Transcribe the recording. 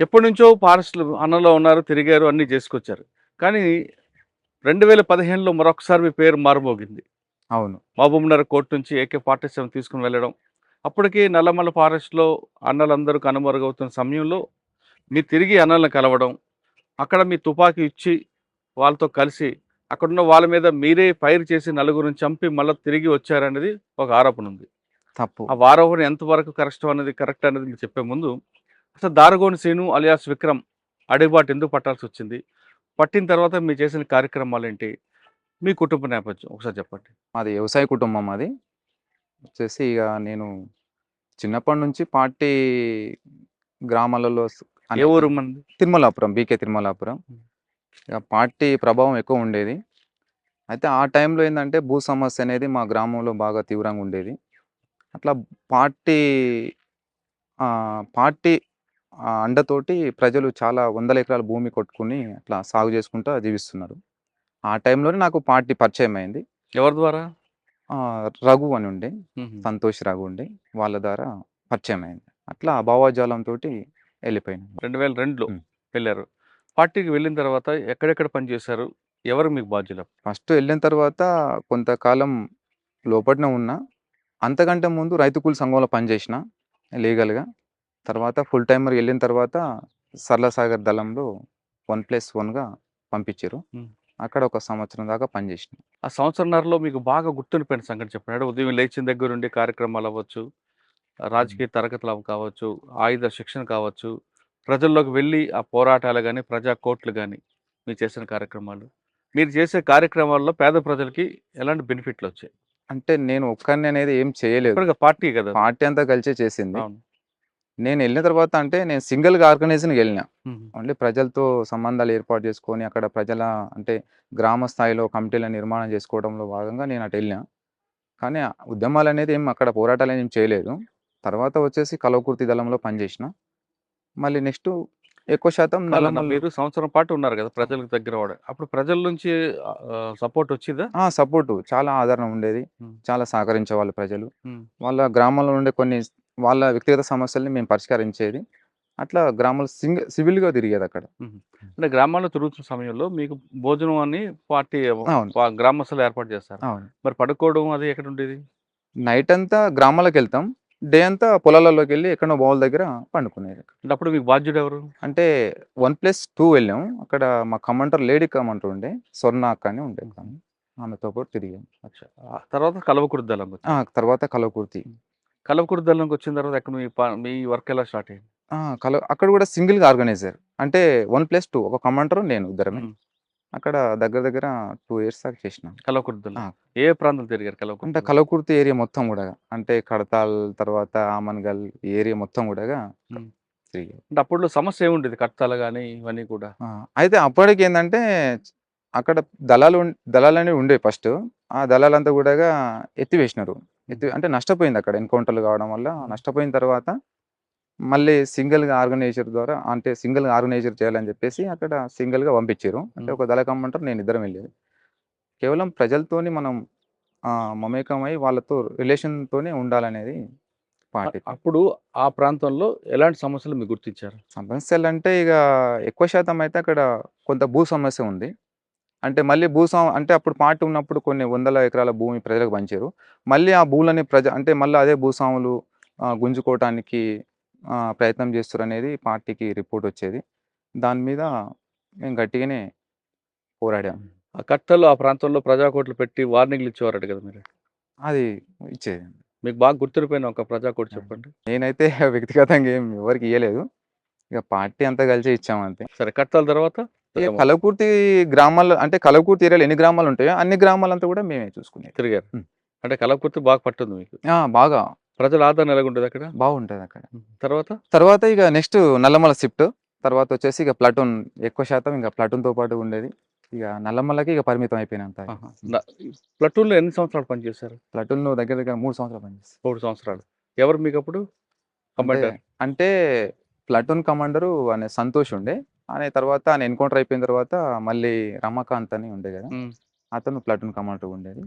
ఎప్పటినుంచో ఫారెస్ట్‌లు అన్నలో ఉన్నారు, తిరిగారు, అన్నీ చేసుకొచ్చారు. కానీ 2015లో మరొకసారి మీ పేరు మారుమోగింది. అవును. మహబూబ్‌నగర్ కోర్ట్ నుంచి AK-47 తీసుకొని వెళ్ళడం. అప్పటికి నల్లమల ఫారెస్ట్‌లో అన్నలందరూ కనుమరుగవుతున్న సమయంలో మీరు తిరిగి అన్నలను కలవడం, అక్కడ మీ తుపాకీ ఇచ్చి వాళ్ళతో కలిసి అక్కడున్న వాళ్ళ మీద మీరే ఫైర్ చేసి నలుగురిని చంపి మళ్ళా తిరిగి వచ్చారనేది ఒక ఆరోపణ ఉంది. తప్పు. ఆ ఆరోపణ ఎంతవరకు కరెక్ట్ అనేది మీరు చెప్పే ముందు అసలు దారగోని శ్రీను అలియాస్ విక్రమ్ అడవిబాటు ఎందుకు పట్టాల్సొచ్చింది? పట్టిన తర్వాత మీరు చేసిన కార్యక్రమాలేంటి? మీ కుటుంబ నేపథ్యం ఒకసారి చెప్పండి. మాది వ్యవసాయ కుటుంబం మాది. వచ్చేసి ఇగ నేను చిన్నప్పటి నుంచి పార్టీ గ్రామాలలో ఏ అనేక ఊరు మనది? తిరుమలాపురం, బీకే తిరుమలాపురం. హ్మ్. ఇక పార్టీ ప్రభావం ఎక్కువ ఉండేది. అయితే ఆ టైంలో ఏందంటే భూ సమస్య అనేది మా గ్రామంలో బాగా తీవ్రంగా ఉండేది. అట్లా పార్టీ పార్టీ అండతోటి ప్రజలు చాలా వందల ఎకరాల భూమి కొట్టుకొని అట్లా సాగు చేసుకుంటా జీవిస్తున్నారు. ఆ టైంలోనే నాకు పార్టీ పరిచయమైంది. ఎవరి ద్వారా? రఘు అని ఉండే. హుహు. సంతోష్ రఘు ఉండే. వాళ్ళ ద్వారా పరిచయమైంది. అట్లా ఆ భావజాలంతోటి ఎళ్ళిపోయాను. 2002లో హ్మ్. వెళ్లారు. పార్టీకి వెళ్ళిన తర్వాత ఎక్కడెక్కడ పనిచేశారు? ఎవరు మీకు బాధ్యులు? ఫస్ట్ ఎళ్ళిన తర్వాత కొంతకాలం లోపట్నే ఉన్నా. అంతకంటే ముందు రైతు కూలి సంఘంలో పనిచేసిన లీగల్‌గా. తర్వాత ఫుల్ టైమర్ ఎళ్ళిన తర్వాత సరళసాగర్ దళంలో 1+1గా పంపించిర్రు. హ్మ్. అక్కడ ఒక సంవత్సరం దాకా పనిచేసిన. ఆ సంవత్సరన్నరలో మీకు బాగా గుర్తుండిపోయిన సంఘటన చెప్పండి. అంటే ఉదయం లేచిన దగ్గర నుండి కార్యక్రమాలవ్వచ్చు, హ్మ్. రాజకీయ తరగతులు కావచ్చు, ఆయుధ శిక్షణ కావచ్చు, ప్రజల్లోకి వెళ్ళి ఆ పోరాటాలు గాని, ప్రజా కోర్టులు గాని, మీరు చేసిన కార్యక్రమాలు. మీరు చేసే కార్యక్రమాల్లో పేద ప్రజలకి ఎలాంటి బెనిఫిట్‌లొచ్చాయి? అంటే నేను ఒక్కడిని అనేది ఏం చేయలేదు. ఒక్కడిగా పార్టీ కదా అది. పార్టీ అంతా కలిసే చేసింది. అవును. నేనెళ్ళిన తర్వాత అంటే నేను సింగిల్‌గా ఆర్గనైజేషన్‌కెళ్ళిన. హుహు. ఓన్లీ ప్రజలతో సంబంధాలు ఏర్పాటు చేసుకొని, అక్కడ ప్రజల అంటే గ్రామ స్థాయిలో కమిటీల నిర్మాణం చేసుకోవడంలో భాగంగా నేను అటెళ్ళినా. కానీ ఉద్యమాలనేది ఏం అక్కడ పోరాటాలనేం చేయలేదు. తర్వాత వచ్చేసి కల్వకుర్తి దళంలో పనిచేసిన. మళ్ళీ నెక్స్టు ఎక్కువ శాతం కాదన్న నల్లమల్లు. మీరు సంవత్సరం పాటు ఉన్నారు గదా! ప్రజలకు దగ్గరవ్వడం. అప్పుడు ప్రజల నుంచి సపోర్ట్ వచ్చిందా? సపోర్టు చాలా ఆదరణ ఉండేది. హ్మ్. చాలా సహకరించేవాళ్ళు ప్రజలు. హ్మ్. వాళ్ళ గ్రామంలో ఉండే కొన్ని వాళ్ళ వ్యక్తిగత సమస్యల్ని మేము పరిష్కరించేది. అట్లా గ్రామాలు సివిల్‌గా తిరిగేదక్కడ. హుహు. అంటే గ్రామాల్లో తిరుగుతున్న సమయంలో మీకు భోజనం అని పార్టీ అవును. గ్రామస్తులు ఏర్పాటు చేస్తారు. అవును. మరి పడుకోవడం అది ఎక్కడుండేది? నైటంతా గ్రామాలకెళ్తాం. డే అంతా పొలాలలోకెళ్ళి ఎక్కడనో బావుల దగ్గర పండుకునేది. అంటే అప్పుడు మీకు బాధ్యుడెవరు? అంటే 1+2 వెళ్ళాం. అక్కడ మా కమాండర్ లేడీ కమాండర్ ఉండే. స్వర్ణ అక్క అని ఉండేది హుహు. ఆమె. ఆమెతో పాటు తిరిగాం. అచ్చా! ఆ తర్వాత కల్వకుర్తి దళంకొచ్చారు. తర్వాత కలవకుర్తి. హ్మ్. కల్వకుర్తి దళంకొచ్చిన తర్వాత ఎక్కడ మీ వర్క్ ఎలా స్టార్ట్ అయింది? అక్కడ కూడా సింగిల్‌గా ఆర్గనైజర్. అంటే 1+2 ఒక కమాండరు, నేను ఇద్దరమే. హ్మ్. అక్కడ దగ్గర దగ్గర 2 ఇయర్స్ దాకా చేసినాం. కల్వకుర్తి దళం. ఆ! ఏ ప్రాంతం తిరిగారు కల్వకుర్తి అంటే దళం? కలవకుర్తి ఏరియా మొత్తం గూడా. అంటే కడతాల్ తర్వాత ఆమన్గల్ ఈ ఏరియా మొత్తం గూడాగా హ్మ్. తిరిగాం. అంటే అప్పట్లో సమస్య ఏముండేది? కట్టాలు గాని ఇవన్నీ కూడా. ఆ! అయితే అప్పటికేందంటే అక్కడ దళాలనేవి ఉండేవి ఫస్టు. ఆ దళాలంతా గూడాగా ఎత్తివేసినారు. హ్మ్. అంటే నష్టపోయిందక్కడ ఎన్‌కౌంటర్‌లు కావడం వల్ల హ్మ్. నష్టపోయిన తర్వాత మళ్ళీ సింగిల్‌గా ఆర్గనైజర్ ద్వారా అంటే సింగిల్‌గా ఆర్గనైజర్ చేయాలని జెప్పేసి అక్కడ సింగిల్‌గా పంపించిర్రు. అంటే హ్మ్. ఒక దళ కమాండర్ నేనిద్దరం వెళ్ళేది. కేవలం ప్రజలతోని మనం మమేకమై వాళ్ళతో రిలేషన్‌తోనే ఉండాలనేది పార్టీ. అప్పుడు ఆ ప్రాంతంలో ఎలాంటి సమస్యలు మీరు గుర్తించారు? సమస్యలంటే ఇగ ఎక్కువ శాతం అయితే అక్కడ కొంత భూ సమస్య ఉంది. అంటే మళ్ళీ అంటే అప్పుడు పార్టీ ఉన్నప్పుడు కొన్ని వందల ఎకరాల భూమి ప్రజలకు పంచారు. మళ్ళీ ఆ భూములని అంటే మళ్ళీ అదే భూస్వాములు గుంజుకోవటానికి ప్రయత్నం చేస్తుర్రనేది పార్టీకి రిపోర్టొచ్చేది. దాని మీద మేము గట్టిగానే పోరాడాం. ఆ కట్టలు ఆ ప్రాంతంలో ప్రజాకోట్లు పెట్టి వార్నింగ్‌లు ఇచ్చేవారట కదా మీరు. అది ఇచ్చేది. మీకు బాగా గుర్తుండిపోయిన ఒక ప్రజాకోట్ ఆ! చెప్పండి. నేనైతే వ్యక్తిగతంగా ఏం ఎవరికీ ఇయ్యలేదు. ఇక పార్టీ అంతా కలిసే ఇచ్చాం అంతే. సరే కట్టాల తర్వాత? ఇక ఏమో కలవకుర్తి గ్రామాల్లో అంటే కలవకుర్తి ఏరియాలో ఎన్ని గ్రామాలుంటాయో అన్ని గ్రామాలంతా కూడా మేమే చూసుకునేది. తిరిగారు. హ్మ్. అంటే కలవకుర్తి బాగా పట్టుంది మీకు. బాగా ప్రజల ఆదరణ ఎలాగుండేదక్కడ? బాగుంటదక్కడ. తర్వాత? తర్వాత ఇక నెక్స్ట్ నల్లమల షిఫ్ట్. తర్వాతొచ్చేసి ఇక ప్లాటూన్ ఎక్కువ శాతం ఇంక ప్లాటూన్‌తో పాటు ఉండేది. ఇక నల్లమలకి ఇక పరిమితం అయిపోయినా అంతా. ఆహా! హ్మ్. ప్లాటూన్‌లో ఎన్ని సంవత్సరాలు పనిచేశారు? ప్లాటూన్‌లో దగ్గర దగ్గర 3 సంవత్సరాలు పనిచేశా. 3 సంవత్సరాలు. ఎవరు మీకప్పుడు అంటే, కమాండర్? అంటే ప్లాటూన్ కమాండరు ఆయన సంతోష్ ఉండే. ఆయన తర్వాత ఆయన ఎన్‌కౌంటర్ అయిపోయిన తర్వాత మళ్ళీ రమాకాంత్ అని ఉండే గదా! హ్మ్. అతను ప్లాటూన్ కమాండర్‌గా ఉండేది.